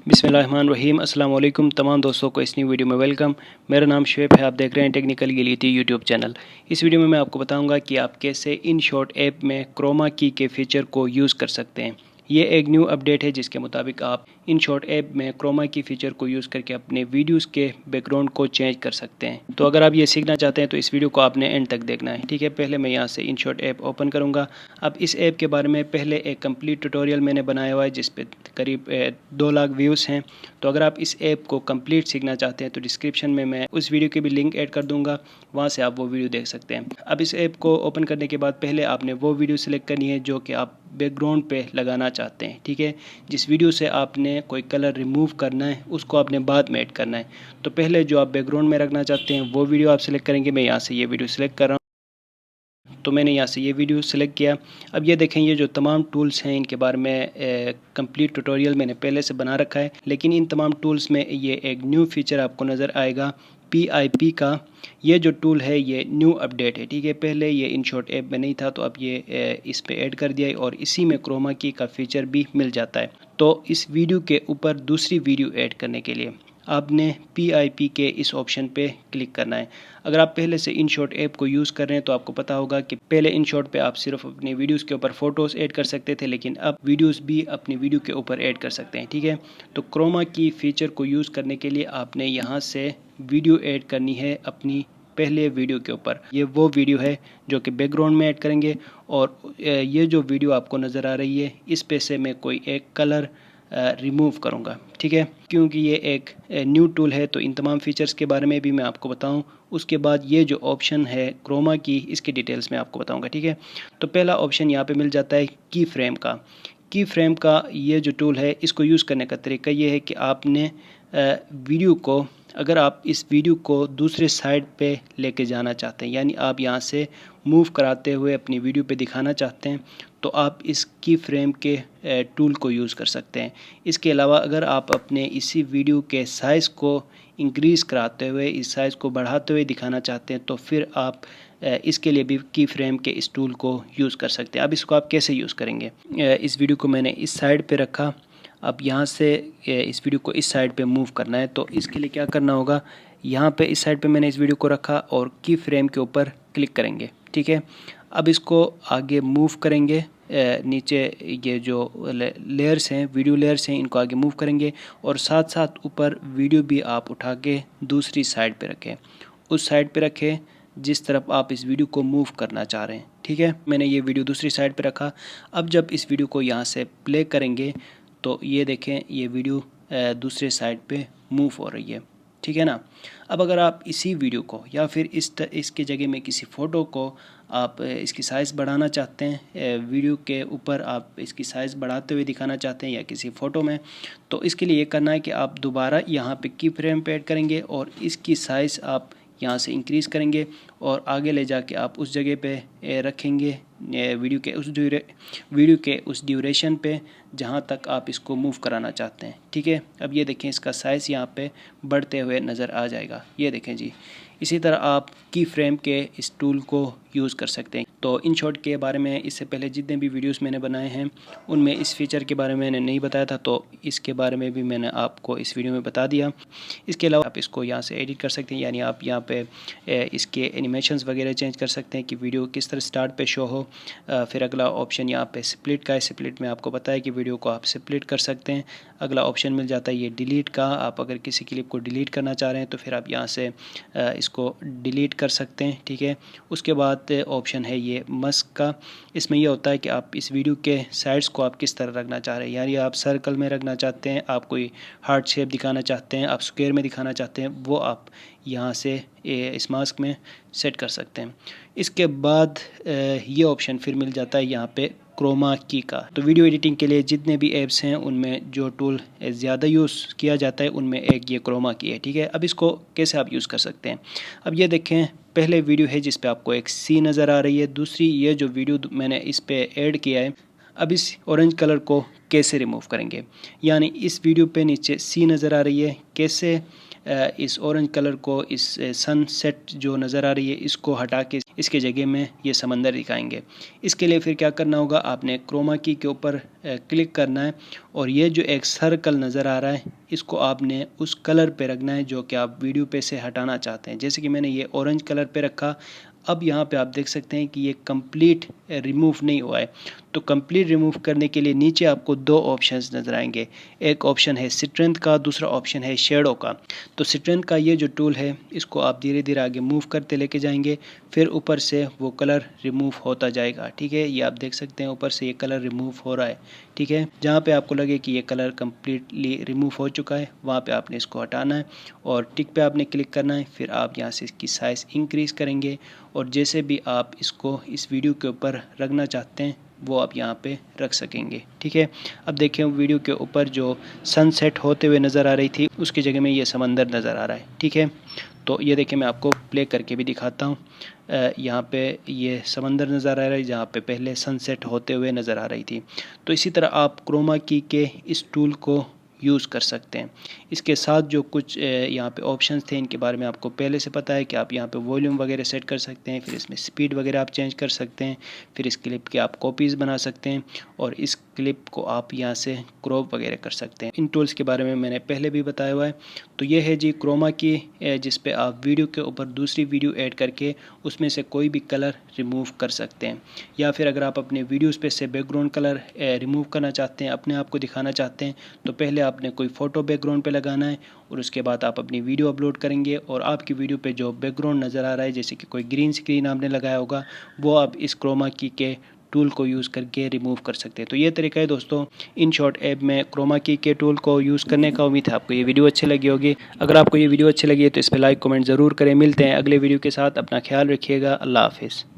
बिस्मिल्लाहिर्रहमानिर्रहीम। अस्सलाम वालेकुम तमाम दोस्तों को इस नई वीडियो में वेलकम। मेरा नाम शुएब है, आप देख रहे हैं टेक्निकल गिलीती यूट्यूब चैनल। इस वीडियो में मैं आपको बताऊंगा कि आप कैसे इनशॉट ऐप में क्रोमा की के फीचर को यूज़ कर सकते हैं। ये एक न्यू अपडेट है जिसके मुताबिक आप इनशॉट ऐप में क्रोमा की फीचर को यूज़ करके अपने वीडियोस के बैकग्राउंड को चेंज कर सकते हैं। तो अगर आप ये सीखना चाहते हैं तो इस वीडियो को आपने एंड तक देखना है, ठीक है। पहले मैं यहाँ से इनशॉट ऐप ओपन करूँगा। अब इस ऐप के बारे में पहले एक कंप्लीट ट्यूटोरियल मैंने बनाया हुआ है जिस पे करीब 2 लाख व्यूज़ हैं। तो अगर आप इस ऐप को कंप्लीट सीखना चाहते हैं तो डिस्क्रिप्शन में मैं उस वीडियो की भी लिंक ऐड कर दूंगा, वहाँ से आप वो वीडियो देख सकते हैं। अब इस ऐप को ओपन करने के बाद पहले आपने वो वीडियो सेलेक्ट करनी है जो कि आप बैकग्राउंड पे लगाना चाहते हैं, ठीक है। जिस वीडियो से आपने कोई कलर रिमूव करना है उसको आपने बाद में ऐड करना है। तो पहले जो आप बैकग्राउंड में रखना चाहते हैं वो वीडियो आप सेलेक्ट करेंगे। मैं यहाँ से ये वीडियो सेलेक्ट कर रहा हूँ, तो मैंने यहाँ से ये वीडियो सेलेक्ट किया। अब ये देखें, ये जो तमाम टूल्स हैं इनके बारे में कंप्लीट ट्यूटोरियल मैंने पहले से बना रखा है, लेकिन इन तमाम टूल्स में ये एक न्यू फीचर आपको नज़र आएगा PIP का। ये जो टूल है ये न्यू अपडेट है, ठीक है। पहले ये इनशॉट ऐप में नहीं था, तो अब ये इस पे ऐड कर दिया है और इसी में क्रोमा की का फीचर भी मिल जाता है। तो इस वीडियो के ऊपर दूसरी वीडियो ऐड करने के लिए आपने PIP के इस ऑप्शन पे क्लिक करना है। अगर आप पहले से इनशॉट ऐप को यूज़ कर रहे हैं तो आपको पता होगा कि पहले इनशॉट पे आप सिर्फ अपनी वीडियोस के ऊपर फ़ोटोज़ ऐड कर सकते थे, लेकिन अब वीडियोस भी अपनी वीडियो के ऊपर ऐड कर सकते हैं, ठीक है। तो क्रोमा की फ़ीचर को यूज़ करने के लिए आपने यहाँ से वीडियो ऐड करनी है अपनी पहले वीडियो के ऊपर। ये वो वीडियो है जो कि बैकग्राउंड में ऐड करेंगे, और ये जो वीडियो आपको नज़र आ रही है इस पे से मैं कोई एक कलर रिमूव करूँगा, ठीक है। क्योंकि ये एक न्यू टूल है तो इन तमाम फीचर्स के बारे में भी मैं आपको बताऊं। उसके बाद ये जो ऑप्शन है क्रोमा की, इसकी डिटेल्स मैं आपको बताऊंगा, ठीक है। तो पहला ऑप्शन यहाँ पे मिल जाता है की फ्रेम का। की फ्रेम का ये जो टूल है इसको यूज़ करने का तरीका ये है कि आपने वीडियो को, अगर आप इस वीडियो को दूसरे साइड पे लेके जाना चाहते हैं, यानी आप यहाँ से मूव कराते हुए अपनी वीडियो पे दिखाना चाहते हैं, तो आप इस की फ्रेम के टूल को यूज़ कर सकते हैं। इसके अलावा अगर आप अपने इसी वीडियो के साइज़ को इंक्रीज़ कराते हुए, इस साइज़ को बढ़ाते हुए दिखाना चाहते हैं, तो फिर आप इसके लिए भी की फ्रेम के इस टूल को यूज़ कर सकते हैं। अब इसको आप कैसे यूज़ करेंगे? इस वीडियो को मैंने इस साइड पे रखा। अब यहाँ से इस वीडियो को इस साइड पे मूव करना है, तो इसके लिए क्या करना होगा, यहाँ पे इस साइड पे मैंने इस वीडियो को रखा और की फ्रेम के ऊपर क्लिक करेंगे, ठीक है। अब इसको आगे मूव करेंगे, नीचे ये जो लेयर्स हैं, वीडियो लेयर्स हैं, इनको आगे मूव करेंगे और साथ साथ ऊपर वीडियो भी आप उठा के दूसरी साइड पे रखें, उस साइड पे रखें जिस तरफ आप इस वीडियो को मूव करना चाह रहे हैं, ठीक है। मैंने ये वीडियो दूसरी साइड पे रखा। अब जब इस वीडियो को यहाँ से प्ले करेंगे तो ये देखें, ये वीडियो दूसरे साइड पे मूव हो रही है, ठीक है ना। अब अगर आप इसी वीडियो को या फिर इसके जगह में किसी फ़ोटो को आप इसकी साइज़ बढ़ाना चाहते हैं, वीडियो के ऊपर आप इसकी साइज़ बढ़ाते हुए दिखाना चाहते हैं या किसी फ़ोटो में, तो इसके लिए ये करना है कि आप दोबारा यहाँ पे की फ्रेम पे ऐड करेंगे और इसकी साइज़ आप यहाँ से इंक्रीज़ करेंगे और आगे ले जाके आप उस जगह पे रखेंगे वीडियो के उस ड्यूरेशन पे जहाँ तक आप इसको मूव कराना चाहते हैं, ठीक है। अब ये देखें, इसका साइज़ यहाँ पे बढ़ते हुए नज़र आ जाएगा, ये देखें जी। इसी तरह आप की फ्रेम के इस टूल को यूज़ कर सकते हैं। तो इनशॉट के बारे में इससे पहले जितने भी वीडियोस मैंने बनाए हैं उनमें इस फीचर के बारे में मैंने नहीं बताया था, तो इसके बारे में भी मैंने आपको इस वीडियो में बता दिया। इसके अलावा आप इसको यहाँ से एडिट कर सकते हैं, यानी आप यहाँ पे इसके एनिमेशंस वगैरह चेंज कर सकते हैं कि वीडियो किस तरह स्टार्ट पे शो हो। फिर अगला ऑप्शन यहाँ पे स्प्लिट का है। स्प्लिट में आपको पता है कि वीडियो को आप स्प्लिट कर सकते हैं। अगला ऑप्शन मिल जाता है ये डिलीट का। आप अगर किसी क्लिप को डिलीट करना चाह रहे हैं तो फिर आप यहाँ से इसको डिलीट कर सकते हैं, ठीक है। उसके बाद ऑप्शन है ये मस्क का। इसमें यह होता है कि आप इस वीडियो के साइड्स को आप किस तरह रखना चाह रहे हैं, यानी आप सर्कल में रखना चाहते हैं, आप कोई हार्ट शेप दिखाना चाहते हैं, आप स्क्वायर में दिखाना चाहते हैं, वो आप यहाँ से इस मास्क में सेट कर सकते हैं। इसके बाद ये ऑप्शन फिर मिल जाता है यहाँ पे क्रोमा की का। तो वीडियो एडिटिंग के लिए जितने भी ऐप्स हैं उनमें जो टूल ज़्यादा यूज़ किया जाता है उनमें एक ये क्रोमा की है, ठीक है। अब इसको कैसे आप यूज़ कर सकते हैं? अब ये देखें, पहले वीडियो है जिस पे आपको एक सी नज़र आ रही है, दूसरी ये जो वीडियो मैंने इस पे ऐड किया है। अब इस ऑरेंज कलर को कैसे रिमूव करेंगे, यानी इस वीडियो पे नीचे सी नज़र आ रही है, कैसे इस ऑरेंज कलर को, इस सनसेट जो नज़र आ रही है, इसको हटा के इसके जगह में ये समंदर दिखाएंगे। इसके लिए फिर क्या करना होगा, आपने क्रोमा की के ऊपर क्लिक करना है और ये जो एक सर्कल नज़र आ रहा है इसको आपने उस कलर पे रखना है जो कि आप वीडियो पे से हटाना चाहते हैं। जैसे कि मैंने ये ऑरेंज कलर पे रखा। अब यहाँ पे आप देख सकते हैं कि ये कंप्लीट रिमूव नहीं हुआ है। तो कंप्लीट रिमूव करने के लिए नीचे आपको दो ऑप्शंस नज़र आएंगे। एक ऑप्शन है स्ट्रेंथ का, दूसरा ऑप्शन है शेडो का। तो स्ट्रेंथ का ये जो टूल है इसको आप धीरे धीरे आगे मूव करते लेके जाएंगे, फिर ऊपर से वो कलर रिमूव होता जाएगा। ठीक है, ये आप देख सकते हैं ऊपर से ये कलर रिमूव हो रहा है। ठीक है, जहाँ पे आपको लगे कि ये कलर कम्प्लीटली रिमूव हो चुका है वहाँ पे आपने इसको हटाना है और टिक पे आपने क्लिक करना है। फिर आप यहाँ से इसकी साइज़ इंक्रीज़ करेंगे और जैसे भी आप इसको इस वीडियो के ऊपर रखना चाहते हैं वो आप यहाँ पे रख सकेंगे। ठीक है, अब देखिए वीडियो के ऊपर जो सनसेट होते हुए नज़र आ रही थी उसकी जगह में ये समंदर नज़र आ रहा है। ठीक है, तो ये देखिए मैं आपको प्ले करके भी दिखाता हूँ। यहाँ पे ये समंदर नज़र आ रहा है जहाँ पे पहले सनसेट होते हुए नज़र आ रही थी। तो इसी तरह आप क्रोमा की के इस टूल को यूज़ कर सकते हैं। इसके साथ जो कुछ यहाँ पे ऑप्शंस थे इनके बारे में आपको पहले से पता है कि आप यहाँ पे वॉल्यूम वगैरह सेट कर सकते हैं, फिर इसमें स्पीड वगैरह आप चेंज कर सकते हैं, फिर इस क्लिप की आप कॉपीज़ बना सकते हैं और इस क्लिप को आप यहाँ से क्रॉप वगैरह कर सकते हैं। इन टूल्स के बारे में मैंने पहले भी बताया हुआ है। तो ये है जी क्रोमा की, जिस पे आप वीडियो के ऊपर दूसरी वीडियो ऐड करके उसमें से कोई भी कलर रिमूव कर सकते हैं। या फिर अगर आप अपने वीडियोज़ पे से बैकग्राउंड कलर रिमूव करना चाहते हैं, अपने आप को दिखाना चाहते हैं, तो पहले आपने कोई फ़ोटो बैकग्राउंड पे लगाना है और उसके बाद आप अपनी वीडियो अपलोड करेंगे और आपकी वीडियो पे जो बैकग्राउंड नज़र आ रहा है जैसे कि कोई ग्रीन स्क्रीन आपने लगाया होगा वो आप इस क्रोमा की के टूल को यूज़ करके रिमूव कर सकते हैं। तो ये तरीका है दोस्तों इनशॉट ऐप में क्रोमा की के टूल को यूज़ करने का। उम्मीद है आपको ये वीडियो अच्छी लगी होगी। अगर आपको ये वीडियो अच्छी लगी है तो इस पर लाइक कमेंट ज़रूर करें। मिलते हैं अगले वीडियो के साथ। अपना ख्याल रखिएगा। अल्लाह हाफिज़।